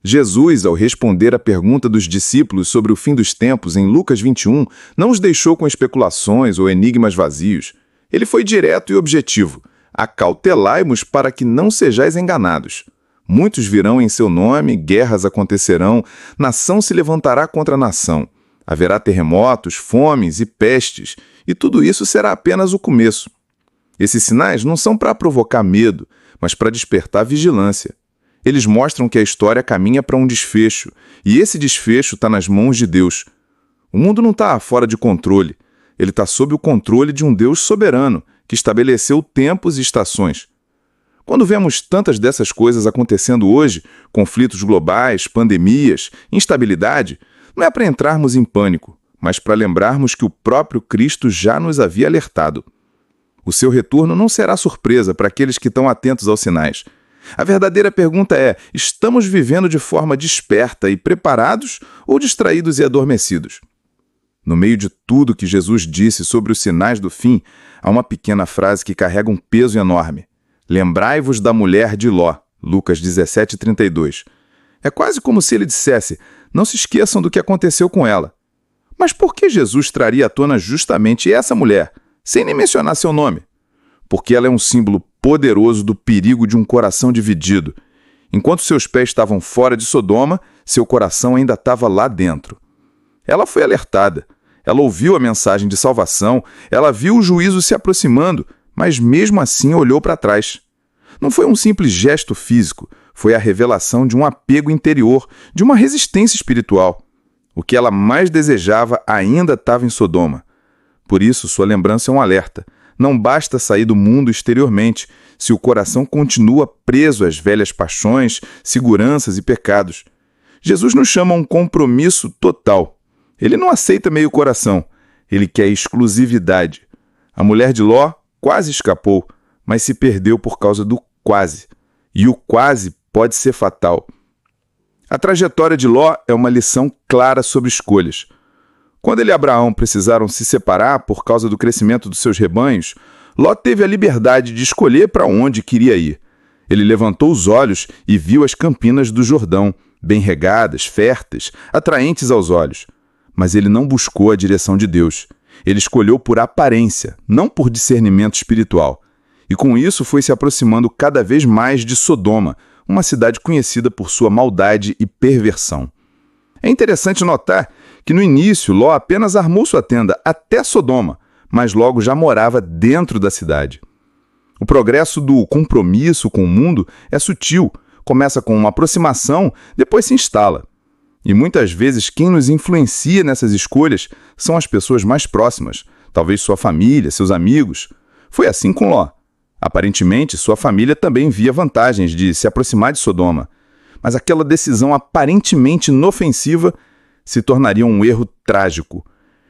Jesus, ao responder à pergunta dos discípulos sobre o fim dos tempos em Lucas 21, não os deixou com especulações ou enigmas vazios. Ele foi direto e objetivo. Acautelai-vos para que não sejais enganados. Muitos virão em seu nome, guerras acontecerão, nação se levantará contra nação. Haverá terremotos, fomes e pestes, e tudo isso será apenas o começo. Esses sinais não são para provocar medo, mas para despertar vigilância. Eles mostram que a história caminha para um desfecho, e esse desfecho está nas mãos de Deus. O mundo não está fora de controle. Ele está sob o controle de um Deus soberano, que estabeleceu tempos e estações. Quando vemos tantas dessas coisas acontecendo hoje, conflitos globais, pandemias, instabilidade, não é para entrarmos em pânico, mas para lembrarmos que o próprio Cristo já nos havia alertado. O seu retorno não será surpresa para aqueles que estão atentos aos sinais. A verdadeira pergunta é: estamos vivendo de forma desperta e preparados ou distraídos e adormecidos? No meio de tudo que Jesus disse sobre os sinais do fim, há uma pequena frase que carrega um peso enorme. Lembrai-vos da mulher de Ló, Lucas 17:32. É quase como se ele dissesse: não se esqueçam do que aconteceu com ela. Mas por que Jesus traria à tona justamente essa mulher, sem nem mencionar seu nome? Porque ela é um símbolo poderoso do perigo de um coração dividido. Enquanto seus pés estavam fora de Sodoma, seu coração ainda estava lá dentro. Ela foi alertada. Ela ouviu a mensagem de salvação, ela viu o juízo se aproximando, mas mesmo assim olhou para trás. Não foi um simples gesto físico, foi a revelação de um apego interior, de uma resistência espiritual. O que ela mais desejava ainda estava em Sodoma. Por isso, sua lembrança é um alerta. Não basta sair do mundo exteriormente, se o coração continua preso às velhas paixões, seguranças e pecados. Jesus nos chama a um compromisso total. Ele não aceita meio coração, ele quer exclusividade. A mulher de Ló quase escapou, mas se perdeu por causa do quase. E o quase pode ser fatal. A trajetória de Ló é uma lição clara sobre escolhas. Quando ele e Abraão precisaram se separar por causa do crescimento dos seus rebanhos, Ló teve a liberdade de escolher para onde queria ir. Ele levantou os olhos e viu as campinas do Jordão, bem regadas, férteis, atraentes aos olhos. Mas ele não buscou a direção de Deus. Ele escolheu por aparência, não por discernimento espiritual. E com isso foi se aproximando cada vez mais de Sodoma, uma cidade conhecida por sua maldade e perversão. É interessante notar que no início Ló apenas armou sua tenda até Sodoma, mas logo já morava dentro da cidade. O progresso do compromisso com o mundo é sutil, começa com uma aproximação, depois se instala. E muitas vezes quem nos influencia nessas escolhas são as pessoas mais próximas, talvez sua família, seus amigos. Foi assim com Ló. Aparentemente, sua família também via vantagens de se aproximar de Sodoma, mas aquela decisão aparentemente inofensiva se tornaria um erro trágico.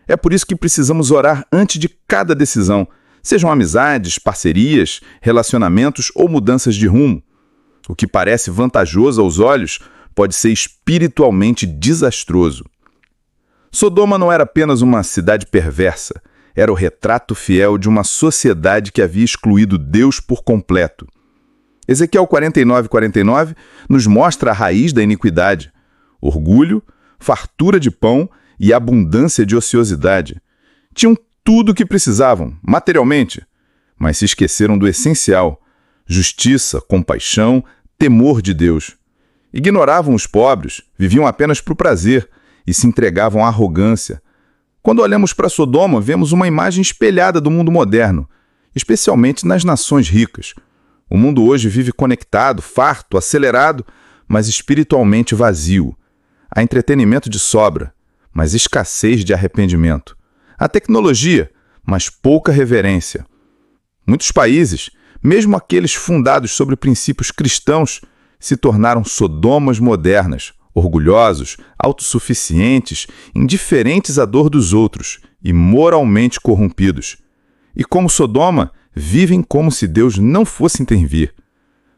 É por isso que precisamos orar antes de cada decisão, sejam amizades, parcerias, relacionamentos ou mudanças de rumo. O que parece vantajoso aos olhos pode ser espiritualmente desastroso. Sodoma não era apenas uma cidade perversa, era o retrato fiel de uma sociedade que havia excluído Deus por completo. Ezequiel 49:49 nos mostra a raiz da iniquidade: orgulho, fartura de pão e abundância de ociosidade. Tinham tudo o que precisavam, materialmente, mas se esqueceram do essencial: justiça, compaixão, temor de Deus. Ignoravam os pobres, viviam apenas por prazer e se entregavam à arrogância. Quando olhamos para Sodoma, vemos uma imagem espelhada do mundo moderno, especialmente nas nações ricas. O mundo hoje vive conectado, farto, acelerado, mas espiritualmente vazio. Há entretenimento de sobra, mas escassez de arrependimento. Há tecnologia, mas pouca reverência. Muitos países, mesmo aqueles fundados sobre princípios cristãos, se tornaram Sodomas modernas, orgulhosos, autossuficientes, indiferentes à dor dos outros e moralmente corrompidos. E como Sodoma, vivem como se Deus não fosse intervir.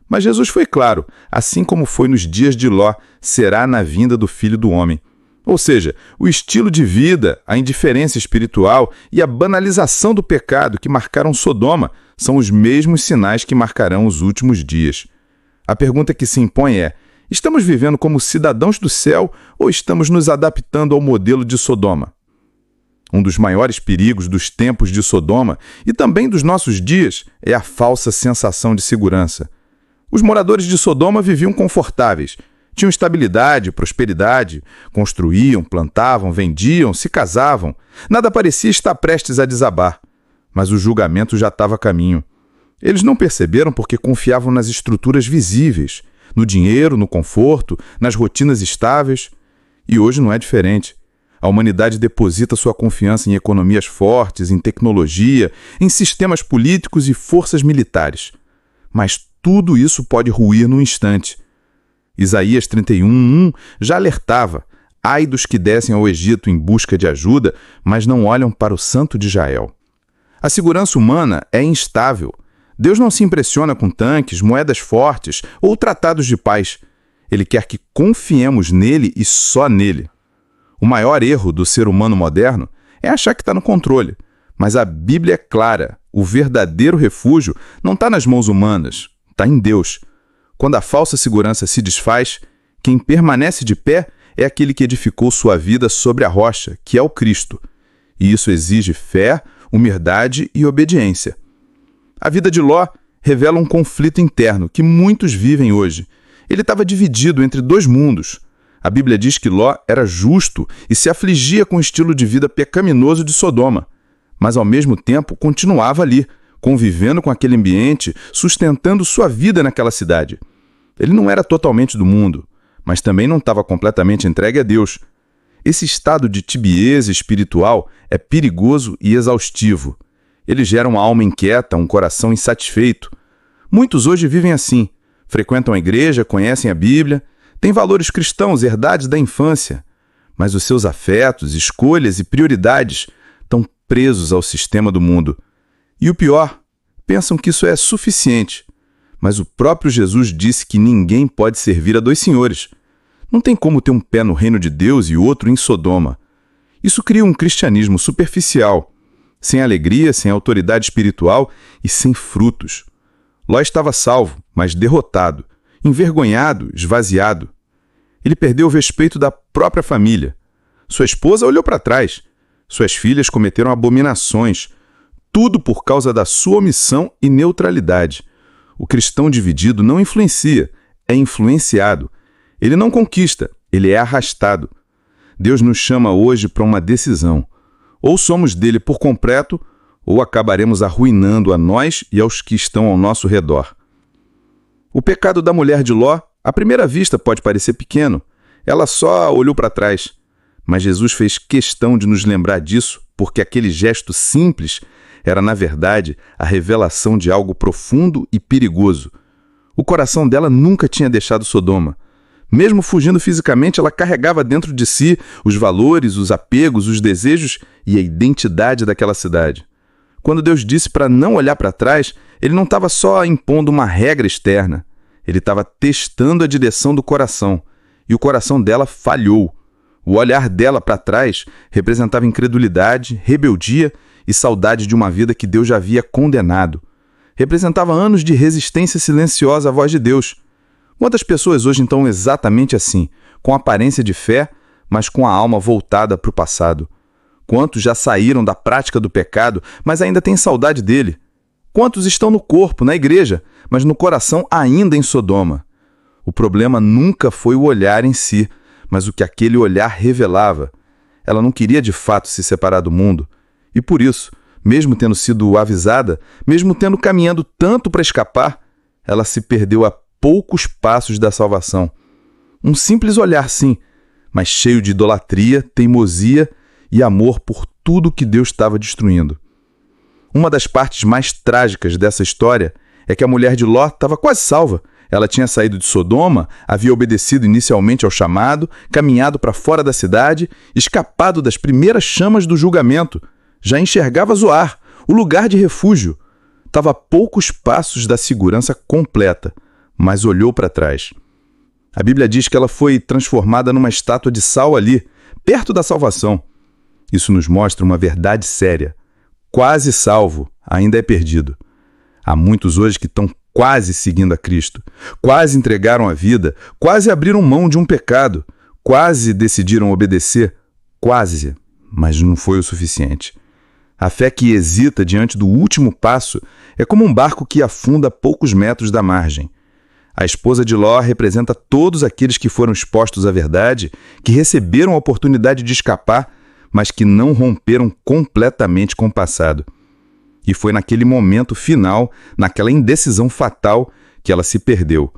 Mas Jesus foi claro: assim como foi nos dias de Ló, será na vinda do Filho do Homem. Ou seja, o estilo de vida, a indiferença espiritual e a banalização do pecado que marcaram Sodoma são os mesmos sinais que marcarão os últimos dias. A pergunta que se impõe é: Estamos vivendo como cidadãos do céu ou estamos nos adaptando ao modelo de Sodoma? Um dos maiores perigos dos tempos de Sodoma e também dos nossos dias é a falsa sensação de segurança. Os moradores de Sodoma viviam confortáveis, tinham estabilidade, prosperidade, construíam, plantavam, vendiam, se casavam. Nada parecia estar prestes a desabar, mas o julgamento já estava a caminho. Eles não perceberam porque confiavam nas estruturas visíveis, no dinheiro, no conforto, nas rotinas estáveis. E hoje não é diferente. A humanidade deposita sua confiança em economias fortes, em tecnologia, em sistemas políticos e forças militares. Mas tudo isso pode ruir num instante. Isaías 31:1 já alertava: ai dos que descem ao Egito em busca de ajuda, mas não olham para o Santo de Israel. A segurança humana é instável. Deus não se impressiona com tanques, moedas fortes ou tratados de paz. Ele quer que confiemos nele e só nele. O maior erro do ser humano moderno é achar que está no controle. Mas a Bíblia é clara: o verdadeiro refúgio não está nas mãos humanas, está em Deus. Quando a falsa segurança se desfaz, quem permanece de pé é aquele que edificou sua vida sobre a rocha, que é o Cristo. E isso exige fé, humildade e obediência. A vida de Ló revela um conflito interno que muitos vivem hoje. Ele estava dividido entre dois mundos. A Bíblia diz que Ló era justo e se afligia com o estilo de vida pecaminoso de Sodoma, mas ao mesmo tempo continuava ali, convivendo com aquele ambiente, sustentando sua vida naquela cidade. Ele não era totalmente do mundo, mas também não estava completamente entregue a Deus. Esse estado de tibieza espiritual é perigoso e exaustivo. Ele gera uma alma inquieta, um coração insatisfeito. Muitos hoje vivem assim, frequentam a igreja, conhecem a Bíblia, têm valores cristãos herdados da infância, mas os seus afetos, escolhas e prioridades estão presos ao sistema do mundo. E o pior, pensam que isso é suficiente. Mas o próprio Jesus disse que ninguém pode servir a dois senhores. Não tem como ter um pé no reino de Deus e outro em Sodoma. Isso cria um cristianismo superficial, sem alegria, sem autoridade espiritual e sem frutos. Ló estava salvo, mas derrotado, envergonhado, esvaziado. Ele perdeu o respeito da própria família. Sua esposa olhou para trás. Suas filhas cometeram abominações. Tudo por causa da sua omissão e neutralidade. O cristão dividido não influencia, é influenciado. Ele não conquista, ele é arrastado. Deus nos chama hoje para uma decisão. Ou somos dele por completo, ou acabaremos arruinando a nós e aos que estão ao nosso redor. O pecado da mulher de Ló, à primeira vista, pode parecer pequeno. Ela só olhou para trás. Mas Jesus fez questão de nos lembrar disso, porque aquele gesto simples era, na verdade, a revelação de algo profundo e perigoso. O coração dela nunca tinha deixado Sodoma. Mesmo fugindo fisicamente, ela carregava dentro de si os valores, os apegos, os desejos e a identidade daquela cidade. Quando Deus disse para não olhar para trás, ele não estava só impondo uma regra externa. Ele estava testando a direção do coração. E o coração dela falhou. O olhar dela para trás representava incredulidade, rebeldia e saudade de uma vida que Deus já havia condenado. Representava anos de resistência silenciosa à voz de Deus. Quantas pessoas hoje estão exatamente assim, com aparência de fé, mas com a alma voltada para o passado? Quantos já saíram da prática do pecado, mas ainda têm saudade dele? Quantos estão no corpo, na igreja, mas no coração ainda em Sodoma? O problema nunca foi o olhar em si, mas o que aquele olhar revelava. Ela não queria de fato se separar do mundo. E por isso, mesmo tendo sido avisada, mesmo tendo caminhando tanto para escapar, ela se perdeu a poucos passos da salvação. Um simples olhar, sim, mas cheio de idolatria, teimosia e amor por tudo que Deus estava destruindo. Uma das partes mais trágicas dessa história é que a mulher de Ló estava quase salva. Ela tinha saído de Sodoma, havia obedecido inicialmente ao chamado, caminhado para fora da cidade, escapado das primeiras chamas do julgamento. Já enxergava Zoar, o lugar de refúgio. Estava a poucos passos da segurança completa, mas olhou para trás. A Bíblia diz que ela foi transformada numa estátua de sal ali, perto da salvação. Isso nos mostra uma verdade séria. Quase salvo, ainda é perdido. Há muitos hoje que estão quase seguindo a Cristo, quase entregaram a vida, quase abriram mão de um pecado, quase decidiram obedecer, quase, mas não foi o suficiente. A fé que hesita diante do último passo é como um barco que afunda a poucos metros da margem. A esposa de Ló representa todos aqueles que foram expostos à verdade, que receberam a oportunidade de escapar, mas que não romperam completamente com o passado. E foi naquele momento final, naquela indecisão fatal, que ela se perdeu.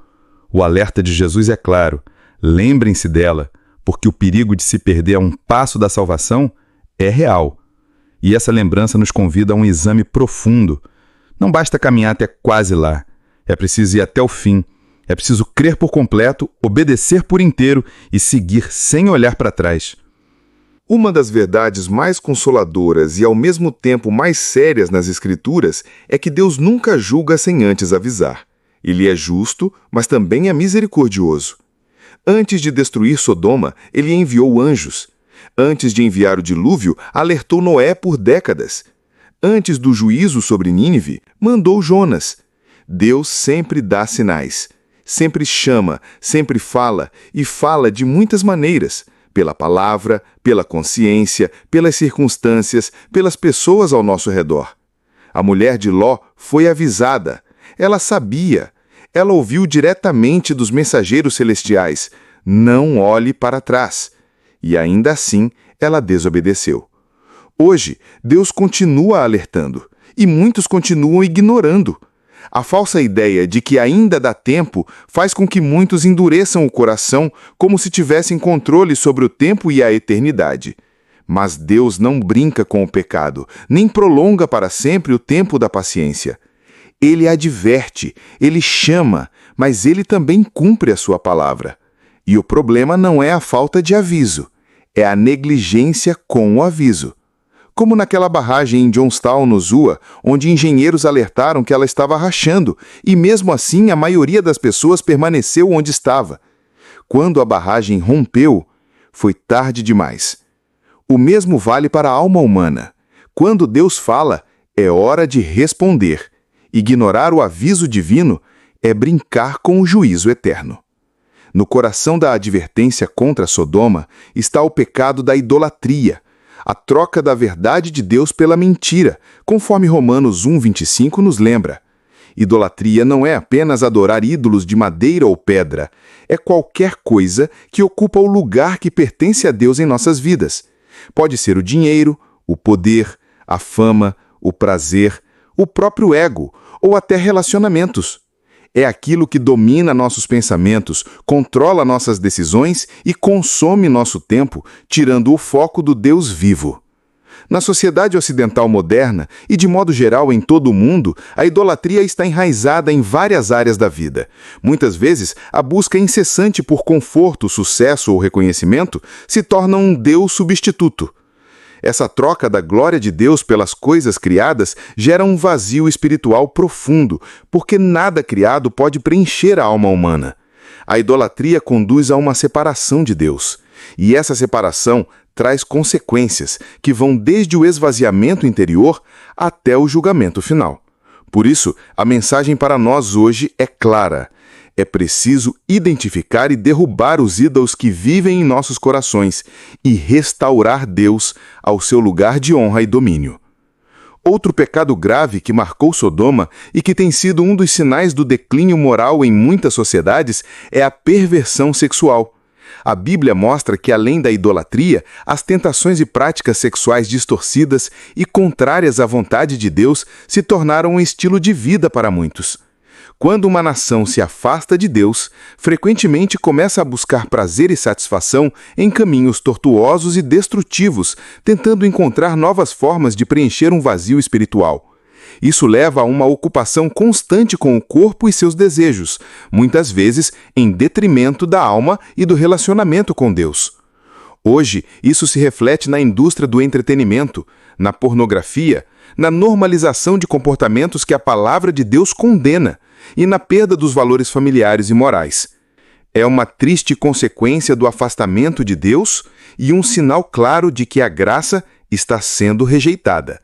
O alerta de Jesus é claro: lembrem-se dela, porque o perigo de se perder a um passo da salvação é real. E essa lembrança nos convida a um exame profundo. Não basta caminhar até quase lá. É preciso ir até o fim. É preciso crer por completo, obedecer por inteiro e seguir sem olhar para trás. Uma das verdades mais consoladoras e ao mesmo tempo mais sérias nas Escrituras é que Deus nunca julga sem antes avisar. Ele é justo, mas também é misericordioso. Antes de destruir Sodoma, ele enviou anjos. Antes de enviar o dilúvio, alertou Noé por décadas. Antes do juízo sobre Nínive, mandou Jonas. Deus sempre dá sinais. Sempre chama, sempre fala, e fala de muitas maneiras, pela palavra, pela consciência, pelas circunstâncias, pelas pessoas ao nosso redor. A mulher de Ló foi avisada. Ela sabia. Ela ouviu diretamente dos mensageiros celestiais: não olhe para trás. E ainda assim, ela desobedeceu. Hoje, Deus continua alertando, e muitos continuam ignorando. A falsa ideia de que ainda dá tempo faz com que muitos endureçam o coração como se tivessem controle sobre o tempo e a eternidade. Mas Deus não brinca com o pecado, nem prolonga para sempre o tempo da paciência. Ele adverte, ele chama, mas ele também cumpre a sua palavra. E o problema não é a falta de aviso, é a negligência com o aviso. Como naquela barragem em Johnstown, no ZUA, onde engenheiros alertaram que ela estava rachando, e mesmo assim a maioria das pessoas permaneceu onde estava. Quando a barragem rompeu, foi tarde demais. O mesmo vale para a alma humana. Quando Deus fala, é hora de responder. Ignorar o aviso divino é brincar com o juízo eterno. No coração da advertência contra Sodoma está o pecado da idolatria, a troca da verdade de Deus pela mentira, conforme Romanos 1:25 nos lembra. Idolatria não é apenas adorar ídolos de madeira ou pedra, é qualquer coisa que ocupa o lugar que pertence a Deus em nossas vidas. Pode ser o dinheiro, o poder, a fama, o prazer, o próprio ego ou até relacionamentos. É aquilo que domina nossos pensamentos, controla nossas decisões e consome nosso tempo, tirando o foco do Deus vivo. Na sociedade ocidental moderna, e de modo geral em todo o mundo, a idolatria está enraizada em várias áreas da vida. Muitas vezes, a busca incessante por conforto, sucesso ou reconhecimento se torna um Deus substituto. Essa troca da glória de Deus pelas coisas criadas gera um vazio espiritual profundo, porque nada criado pode preencher a alma humana. A idolatria conduz a uma separação de Deus, e essa separação traz consequências que vão desde o esvaziamento interior até o julgamento final. Por isso, a mensagem para nós hoje é clara. É preciso identificar e derrubar os ídolos que vivem em nossos corações e restaurar Deus ao seu lugar de honra e domínio. Outro pecado grave que marcou Sodoma e que tem sido um dos sinais do declínio moral em muitas sociedades é a perversão sexual. A Bíblia mostra que, além da idolatria, as tentações e práticas sexuais distorcidas e contrárias à vontade de Deus se tornaram um estilo de vida para muitos. Quando uma nação se afasta de Deus, frequentemente começa a buscar prazer e satisfação em caminhos tortuosos e destrutivos, tentando encontrar novas formas de preencher um vazio espiritual. Isso leva a uma ocupação constante com o corpo e seus desejos, muitas vezes em detrimento da alma e do relacionamento com Deus. Hoje, isso se reflete na indústria do entretenimento, na pornografia, na normalização de comportamentos que a palavra de Deus condena e na perda dos valores familiares e morais. É uma triste consequência do afastamento de Deus e um sinal claro de que a graça está sendo rejeitada.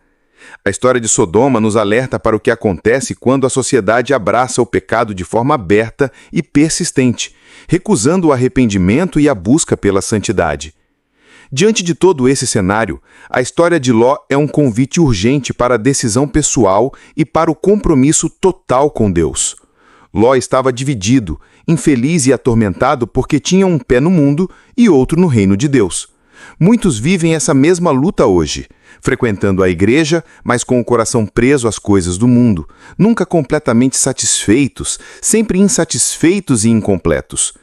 A história de Sodoma nos alerta para o que acontece quando a sociedade abraça o pecado de forma aberta e persistente, recusando o arrependimento e a busca pela santidade. Diante de todo esse cenário, a história de Ló é um convite urgente para a decisão pessoal e para o compromisso total com Deus. Ló estava dividido, infeliz e atormentado porque tinha um pé no mundo e outro no reino de Deus. Muitos vivem essa mesma luta hoje, frequentando a igreja, mas com o coração preso às coisas do mundo, nunca completamente satisfeitos, sempre insatisfeitos e incompletos.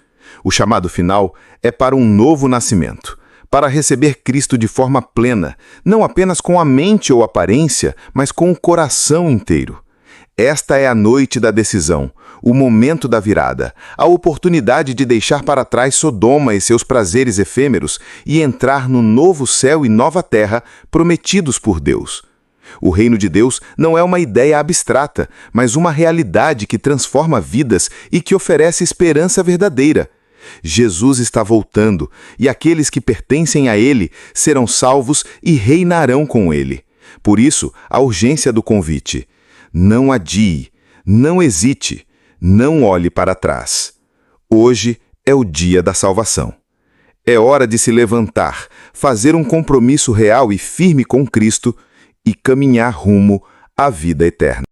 O chamado final é para um novo nascimento, para receber Cristo de forma plena, não apenas com a mente ou aparência, mas com o coração inteiro. Esta é a noite da decisão, o momento da virada, a oportunidade de deixar para trás Sodoma e seus prazeres efêmeros e entrar no novo céu e nova terra prometidos por Deus. O reino de Deus não é uma ideia abstrata, mas uma realidade que transforma vidas e que oferece esperança verdadeira. Jesus está voltando, e aqueles que pertencem a Ele serão salvos e reinarão com Ele. Por isso, a urgência do convite. Não adie, não hesite, não olhe para trás. Hoje é o dia da salvação. É hora de se levantar, fazer um compromisso real e firme com Cristo e caminhar rumo à vida eterna.